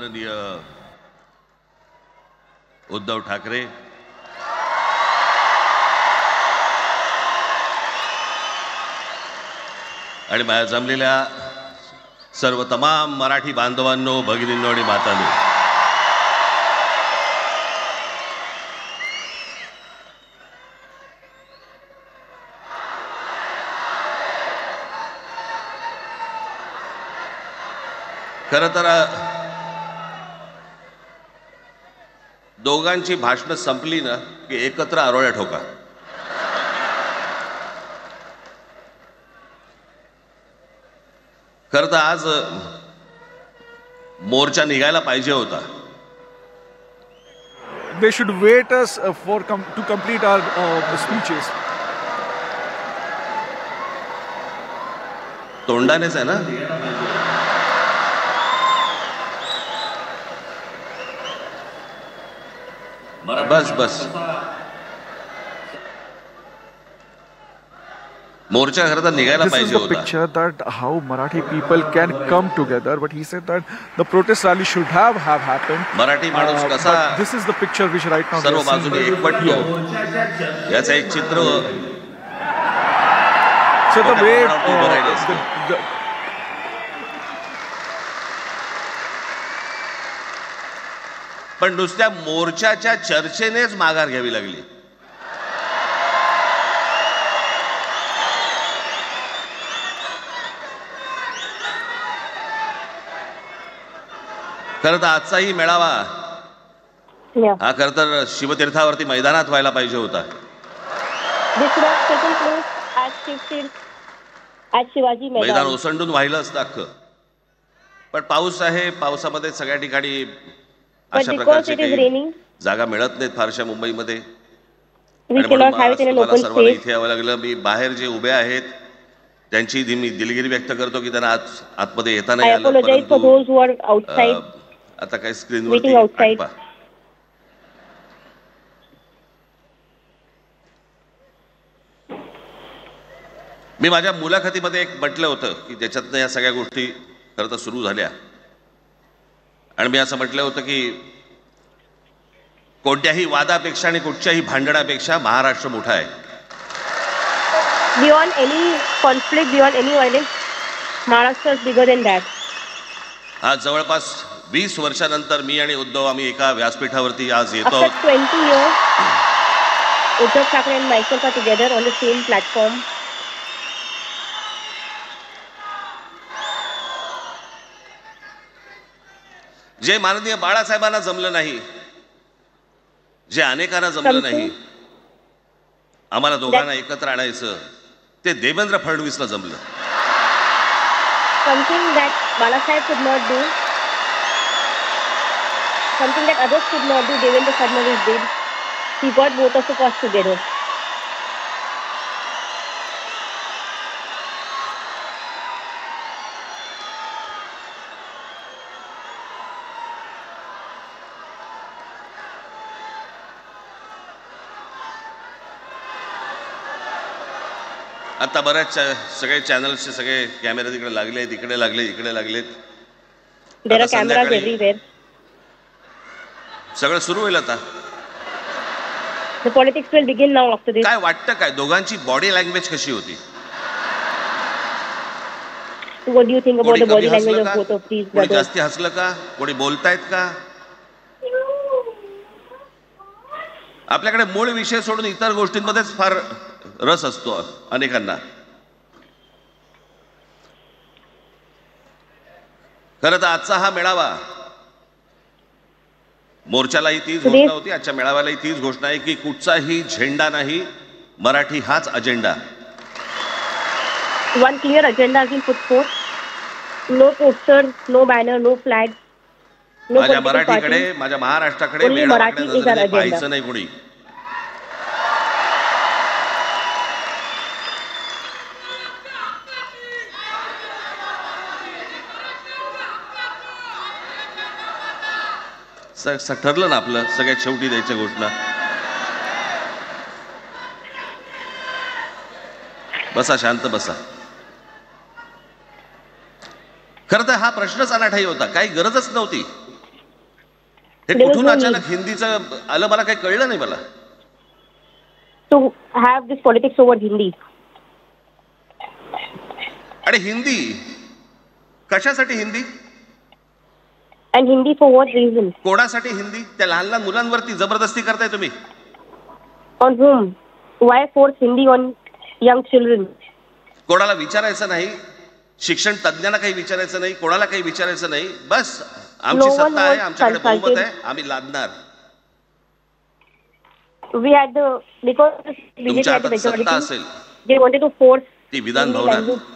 माननीय उद्धव ठाकरे आणि माझ्या जमलेल्या सर्व तमाम मराठी बांधवांनो, भगिनींनो आणि मातांनो, खरं तर दोघांची भाषणं संपली ना की एकत्र आरोळ्या ठोका. खरं तर आज मोर्चा निघायला पाहिजे होता. They should wait us to complete our speeches. तोंडानेच आहे ना. बस बस मोर्चा खरं तर निघायला पाहिजे होता. होता. Picture that how Marathi people can come together, but he said that the protest rally should have happened. Marathi माणूस कसा this is the picture which right now सर्व बाजूने एकवटतो याचं एक चित्र. So the way पण नुसत्या मोर्चाच्या चर्चेनेच माघार घ्यावी लागली. खरं तर आजचाही मेळावा हा खरं तर शिवतीर्थावरती मैदानात व्हायला पाहिजे होता. मैदान ओसंडून वाहिलं असतं अख्खं. पण पाऊस आहे, पावसामध्ये सगळ्या ठिकाणी अशा प्रकारचे काही जागा मिळत नाहीत फारशा मुंबईमध्ये. सर्वांना इथे यावं लागलं. मी बाहेर जे उभे आहेत त्यांची मी दिलगिरी व्यक्त करतो की त्यांना आतमध्ये येता नाही आलं. आता काही स्क्रीनवरती मी माझ्या मुलाखतीमध्ये एक म्हटलं होतं की त्याच्यातनं या सगळ्या गोष्टी खरं तर सुरू झाल्या. आणि मी असं म्हटलं होतं की कोणत्याही वादापेक्षा आणि कुठच्याही भांडणापेक्षा महाराष्ट्र मोठा आहे. Beyond any conflict, beyond any violence, Maharashtra is bigger than that. आज जवळपास 20 वर्षानंतर मी आणि उद्धव आम्ही एका व्यासपीठावरती आज येतो आहोत. After 20 years, Uddhav Thackeray and myself are together on the same platform. जे माननीय बाळासाहेबांना जमलं नाही, जे अनेकांना जमलं नाही, आम्हाला दोघांना एकत्र आणायचं, ते देवेंद्र फडणवीसला जमलं. Something that Balasaheb could not do, something that others could not do, Devendra Fadnavis did. He got both of us together. आता बऱ्याच सगळे चॅनल्सचे सगळे कॅमेरे तिकडे लागले, तिकडे लागले, इकडे लागलेत. There are cameras everywhere. सगळं सुरू होईल आता. The politics will begin now after this. काय वाटतं, काय दोघांची बॉडी लँग्वेज कशी होती? What do you think about the body language of both of these brothers? कोणी जास्ती हसलं का? कोणी बोलतायत का? आपल्याकडे मूळ विषय सोडून इतर गोष्टींमध्येच फार रस असतो अनेकांना. खरं तर आजचा हा मेळावा, मोर्चालाही तीच घोषणा होती, आजच्या मेळाव्यालाही तीच घोषणा आहे की कुठचाही झेंडा नाही, मराठी हाच agenda. One clear agenda has been put forth. No poster, no banner, no flag. No माझ्या political मराठीकडे, party. माझ्या महाराष्ट्राकडे Only Marathi is our agenda. पाहायचं नाही कोणी. ठरलं ना आपलं सगळ्यात शेवटी द्यायच्या घोषणा. बसा, शांत बसा. खरं तर हा प्रश्नच अनाठाई होता, काही गरजच नव्हती. हे There was कुठून no अचानक हिंदीचं आलं मला काही कळलं नाही मला. to have this politics over Hindi. आणि हिंदी कशासाठी Hindi? And Hindi for what reason? कोणासाठी हिंदी? त्या लहान लहान मुलांवरती जबरदस्ती करताय तुम्ही. On whom? Why force Hindi on young children? कोणाला विचारायचं नाही, शिक्षण तज्ञांना काही विचारायचं नाही, कोणाला काही विचारायचं नाही. बस आमची No one सत्ता आहे, was आमच्याकडे बहुमत consulted. आहे, आम्ही लादणार. We had the because BJP तुमच्या had the हातात सत्ता majority. असेल They wanted to force ती विधान Hindi भवनात. language.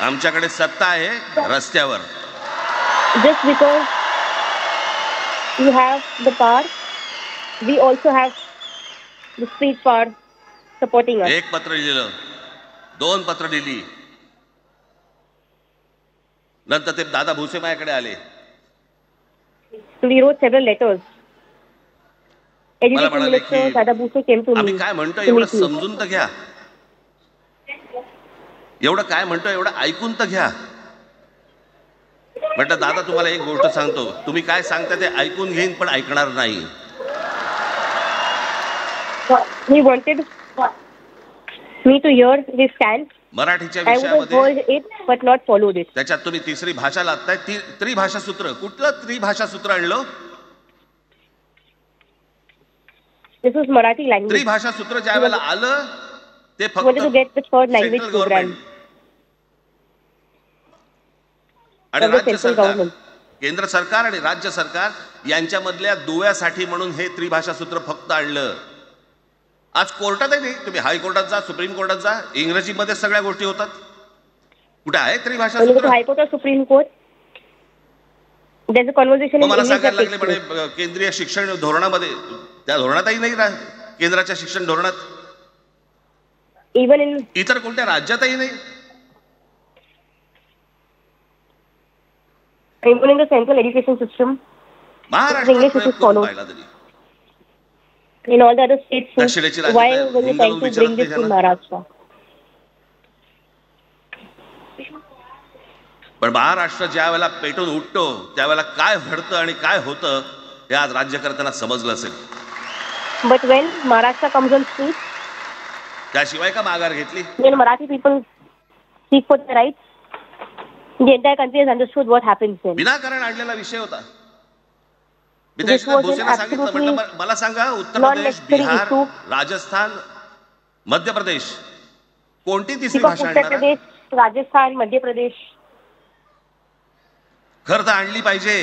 आमच्याकडे सत्ता आहे रस्त्यावर. Just because you have the power, we also have the street power supporting us. एक पत्र लिहिलं, 2 पत्र लिहिली, नंतर ते दादा भुसे माझ्याकडे आले. We wrote several letters. Education म्हणाले Minister की Dada Bose came to आम्ही me. काय म्हणतो to एवढं meet me. समजून तर घ्या, एवढं काय म्हणतो एवढं ऐकून तर घ्या. म्हटलं दादा तुम्हाला एक गोष्ट सांगतो, तुम्ही काय सांगता ते ऐकून घेईन पण ऐकणार नाही. He wanted me to hear his stand. मराठीच्या I would have विषयामध्ये heard it but not followed it. त्याच्यात तुम्ही तिसरी भाषा लादताय. त्रिभाषा सूत्र, कुठलं त्रिभाषा सूत्र आणलं? This was Marathi language. त्रिभाषा सूत्र ज्या वेळेला आलं ते He wanted to फक्त get the third language central program government आणि from the राज्य central सरकार, government. केंद्र सरकार आणि राज्य सरकार यांच्यामधल्या दुव्यासाठी म्हणून हे त्रिभाषा सूत्र फक्त आणलं. आज कोर्टातही नाही, तुम्ही हायकोर्टात जा, सुप्रीम कोर्टात जा, इंग्रजीमध्ये सगळ्या गोष्टी होतात. कुठे आहे त्रिभाषा When you go to सूत्र? High Court or Supreme Court, there's a conversation मग in मला English that सांगायला takes लागले place. म्हणे केंद्रीय शिक्षण धोरणामध्ये, त्या धोरणातही नाही राह, केंद्राच्या शिक्षण धोरणात, Even in इतर कोणत्या राज्यातही नाही. the central education system, महाराष्ट्रात English प्रयोग is करून followed. पाहिला तरी in all the other states, too, दक्षिणेची राज्य why काय were you trying to विचारत bring this नाही to त्यांना. Maharashtra? पण महाराष्ट्र ज्या वेळेला पेटून उठतो त्यावेळेला काय घडतं आणि काय होतं हे आज राज्यकर्त्यांना समजलं असेल. But when Maharashtra comes on street, त्याशिवाय का माघार घेतली? when Marathi people speak for their rights, the entire country has understood what happens then. विनाकारण आणलेला विषय होता. मी This त्या एकनाथ was an भुसेंना सांगितलं, absolutely म्हटलं मला सांगा उत्तर प्रदेश, non-necessary बिहार, issue. राजस्थान, मध्य प्रदेश कोणती तिसरी Because भाषा Uttar आणणार? Pradesh, Rajasthan, Madhya Pradesh, खरं तर आणली पाहिजे.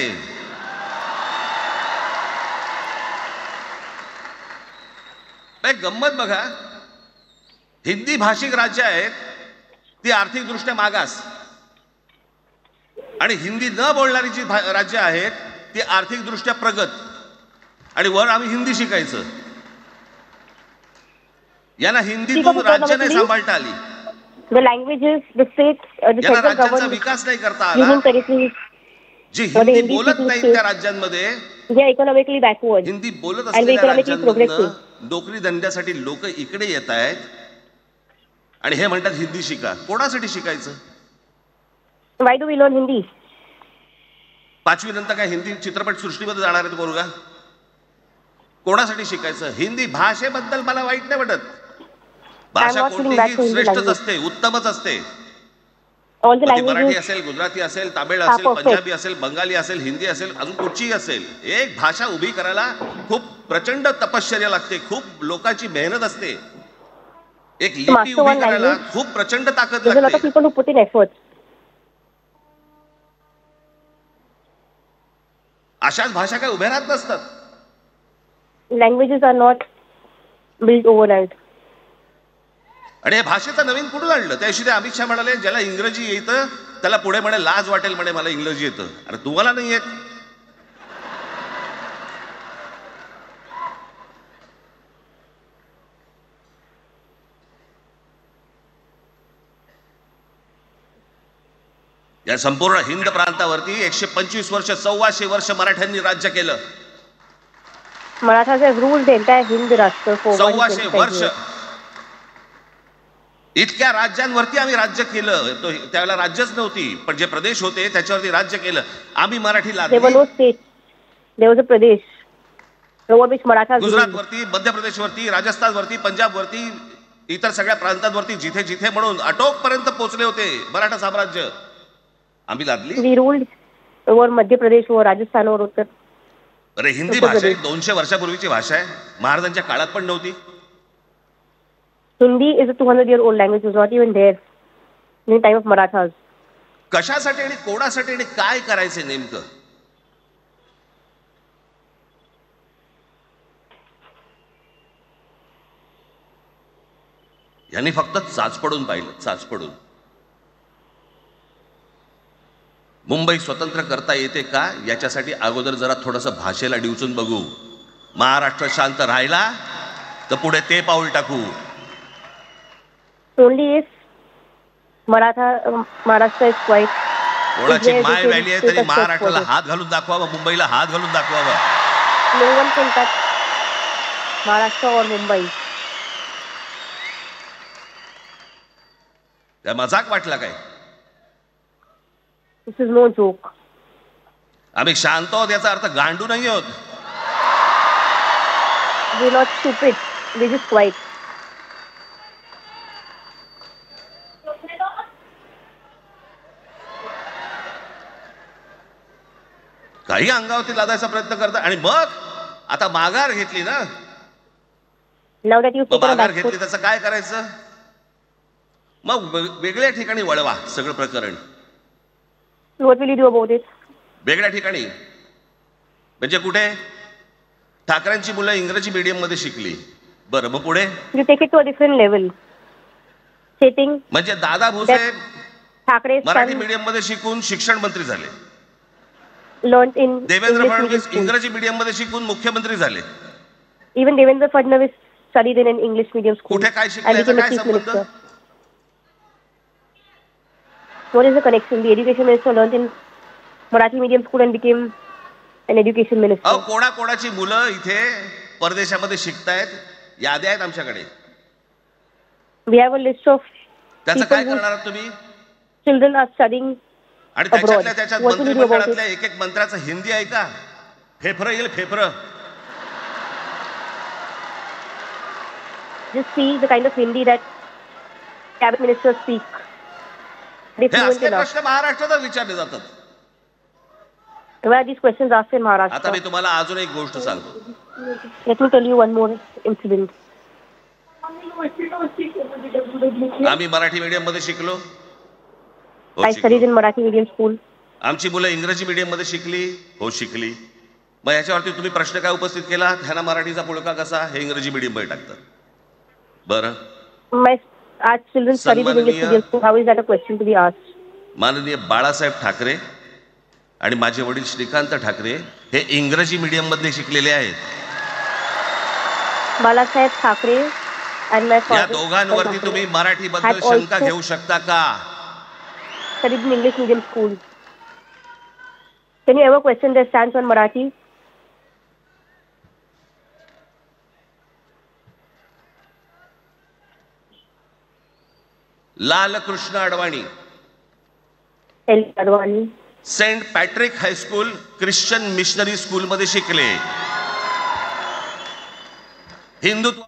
एक गंमत बघा, हिंदी भाषिक राज्य आहेत ती आर्थिकदृष्ट्या मागास, आणि हिंदी न बोलणारी जी राज्य आहेत ती आर्थिकदृष्ट्या प्रगत, आणि वर आम्ही हिंदी शिकायचं. यांना हिंदीतून राज्य नाही सांभाळता आली, the languages, the states, the यांना central राज्याचा government, विकास नाही करता आला. union territories, G the Hindi Hindi बोलत speaking नाहीत states, त्या राज्यांमध्ये, they are economically backward. Hindi बोलत And we असलेल्या economically राज्यांमधनं नोकरी धंद्यासाठी लोक इकडे येत आहेत आणि हे म्हणतात हिंदी शिका. कोणासाठी शिकायचं? Why do we learn Hindi? 5वी नंतर काय हिंदी चित्रपट सृष्टीमध्ये जाणार आहेत पोरगा? कोणासाठी शिकायचं? हिंदी भाषेबद्दल मला वाईट नाही वाटत. भाषा not feeling bad for कोणतीही Hindi श्रेष्ठच language. असते, उत्तमच असते. All the मग ती मराठी languages असेल, गुजराती असेल, तामिळ are असेल, perfect. पंजाबी असेल, बंगाली असेल, हिंदी असेल, अजून कुठचीही असेल, एक भाषा उभी करायला खूप प्रचंड तपश्चर्या लागते, खूप लोकांची मेहनत असते. एक लिपी master उभी one करायला language, खूप प्रचंड ताकद there's a lot of लागते. people who put in effort. अशाच भाषा काय उभ्या राहत नसतात. Languages are not built overnight. आणि या भाषेचं नवीन कुठून आणलं? त्याशी ते अमित शहा म्हणाले ज्याला इंग्रजी येतं त्याला पुढे म्हणे लाज वाटेल, म्हणे मला इंग्रजी येतं. अरे तुम्हाला नाही येत? या संपूर्ण हिंद प्रांतावरती 125 वर्ष, 1400 वर्ष मराठ्यांनी राज्य केलं. Marathas have ruled the entire Hind Rashtra for 1400 वर्ष. इतक्या राज्यांवरती आम्ही राज्य केलं. तो त्यावेळेला राज्यच नव्हती, पण जे प्रदेश होते त्याच्यावरती राज्य केलं. आम्ही मराठी There were लादली. no states. There was a Pradesh over which Marathas ruled. गुजरातवरती, मध्य प्रदेशवरती, राजस्थानवरती, पंजाबवरती, इतर सगळ्या प्रांतांवरती जिथे जिथे म्हणून अटोकपर्यंत पोहोचले होते मराठा साम्राज्य. आम्ही लादली. We ruled over Madhya Pradesh, over Rajasthan, over Uttar. अरे हिंदी भाषा आहे, 200 वर्षापूर्वीची भाषा आहे, महाराजांच्या काळात पण नव्हती. Hindi is a 200-year-old language. It was not even there in the time of Marathas. कशासाठी आणि कोणासाठी आणि काय करायचे नेमकं? यांनी फक्त चाचपडून पाहिलं, चाचपडून. मुंबई स्वतंत्र करता येते का याच्यासाठी अगोदर जरा थोडंसं भाषेला डिवचून बघू. महाराष्ट्र शांत राहिला तर पुढे ते पाऊल टाकू. Only if Maharashtra is quite. कोणाची माय व्हॅली आहे तरी महाराष्ट्राला हात घालून दाखवावं, मुंबईला हात घालून दाखवावं. No one can touch Maharashtra or Mumbai. त्या मजाक वाटला काय? This is no joke. आम्ही शांत आहोत याचा अर्थ गांडू नाही आहोत. We're not stupid. We're just quiet. काही अंगावरती लादायचा प्रयत्न करता आणि मग आता माघार घेतली ना. Now that you've मग taken a माघार back घेतली foot, त्याचं काय करायचं? मग वेगळ्या ठिकाणी वळवा सगळं प्रकरण. what will you do about it? वेगळ्या ठिकाणी म्हणजे कुठे? ठाकरेंची मुलं इंग्रजी मीडियम मध्ये शिकली, बरं मग पुढे? You take it to a different level. Stating म्हणजे Dada Bhuse Thackeray's Marathi son medium मध्ये शिकून शिक्षण मंत्री झाले. learned in Devendra English medium Fadnavis school. इंग्रजी मीडियम मध्ये शिकून मुख्यमंत्री झाले. Even Devendra Fadnavis studied in an English medium school कुठे काय and शिकले became a काय chief संबंध? minister. What is the connection? The education minister learned in Marathi medium school and became an education minister. अहो कोणाची मुलं इथे परदेशामध्ये शिकतायत, याद्या आहेत आमच्याकडे. We have a list of त्याचं people काय whose करणार आहात तुम्ही? children are studying आणि abroad. त्याच्यात What will you do about मंत्रिमंडळातल्या it? एक एक मंत्र्याचं हिंदी आहे का? फेफरं येईल फेफरं. Just see the kind of Hindi that cabinet ministers speak. They हे fluent असले enough. प्रश्न महाराष्ट्रात विचारले जातात. Why are these questions asked in आता Maharashtra? मी तुम्हाला अजून एक गोष्ट सांगतो. Let me tell you one more incident. आम्ही मराठी मीडियम मध्ये शिकलो. हो, I studied in Marathi medium school. आमची मुलं इंग्रजी मीडियम मध्ये शिकली. हो शिकली. मग याच्यावरती तुम्ही प्रश्न काय उपस्थित केला? ह्यांना मराठीचा पुळका कसा? हे इंग्रजी मीडियम मध्ये टाकतात. बरं Our children studied in English medium school. How is that a question to be asked? माननीय बाळासाहेब ठाकरे आणि माझे वडील श्रीकांत ठाकरे हे इंग्रजी मीडियम मध्ये शिकलेले आहेत. Balasaheb Thackeray and my या father दोघांवरती तुम्ही मराठीबद्दल had शंका also घेऊ शकता का? studied in English medium school. Can you ever question their stance on Marathi? Lalkrishna Advani L. Advani. Saint Patrick high school Christian missionary school मध्ये शिकले. हिंदुत्व